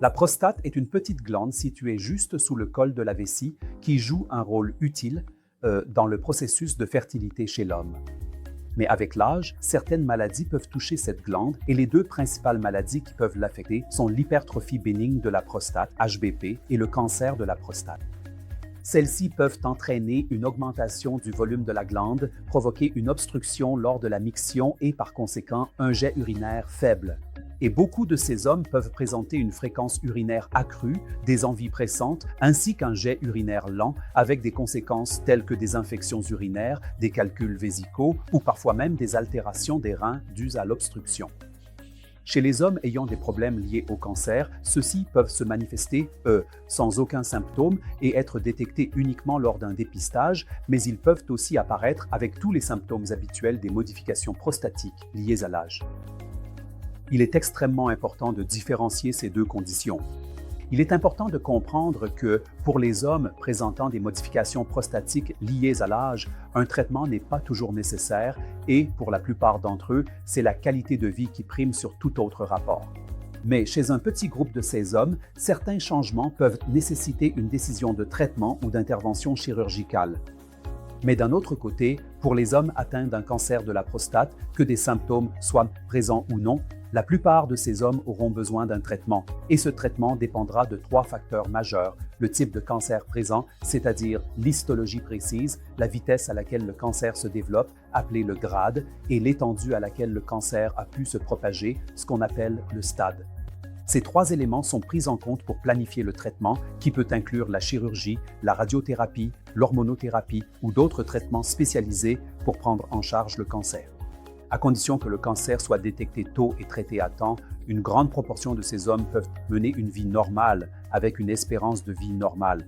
La prostate est une petite glande située juste sous le col de la vessie qui joue un rôle utile dans le processus de fertilité chez l'homme. Mais avec l'âge, certaines maladies peuvent toucher cette glande et les deux principales maladies qui peuvent l'affecter sont l'hypertrophie bénigne de la prostate, HBP, et le cancer de la prostate. Celles-ci peuvent entraîner une augmentation du volume de la glande, provoquer une obstruction lors de la miction et par conséquent un jet urinaire faible. Et beaucoup de ces hommes peuvent présenter une fréquence urinaire accrue, des envies pressantes, ainsi qu'un jet urinaire lent, avec des conséquences telles que des infections urinaires, des calculs vésicaux ou parfois même des altérations des reins dues à l'obstruction. Chez les hommes ayant des problèmes liés au cancer, ceux-ci peuvent se manifester, sans aucun symptôme et être détectés uniquement lors d'un dépistage, mais ils peuvent aussi apparaître avec tous les symptômes habituels des modifications prostatiques liées à l'âge. Il est extrêmement important de différencier ces deux conditions. Il est important de comprendre que, pour les hommes présentant des modifications prostatiques liées à l'âge, un traitement n'est pas toujours nécessaire et, pour la plupart d'entre eux, c'est la qualité de vie qui prime sur tout autre rapport. Mais chez un petit groupe de ces hommes, certains changements peuvent nécessiter une décision de traitement ou d'intervention chirurgicale. Mais d'un autre côté, pour les hommes atteints d'un cancer de la prostate, que des symptômes soient présents ou non, la plupart de ces hommes auront besoin d'un traitement, et ce traitement dépendra de 3 facteurs majeurs: le type de cancer présent, c'est-à-dire l'histologie précise, la vitesse à laquelle le cancer se développe, appelé le grade, et l'étendue à laquelle le cancer a pu se propager, ce qu'on appelle le stade. Ces 3 éléments sont pris en compte pour planifier le traitement, qui peut inclure la chirurgie, la radiothérapie, l'hormonothérapie ou d'autres traitements spécialisés pour prendre en charge le cancer. À condition que le cancer soit détecté tôt et traité à temps, une grande proportion de ces hommes peuvent mener une vie normale avec une espérance de vie normale.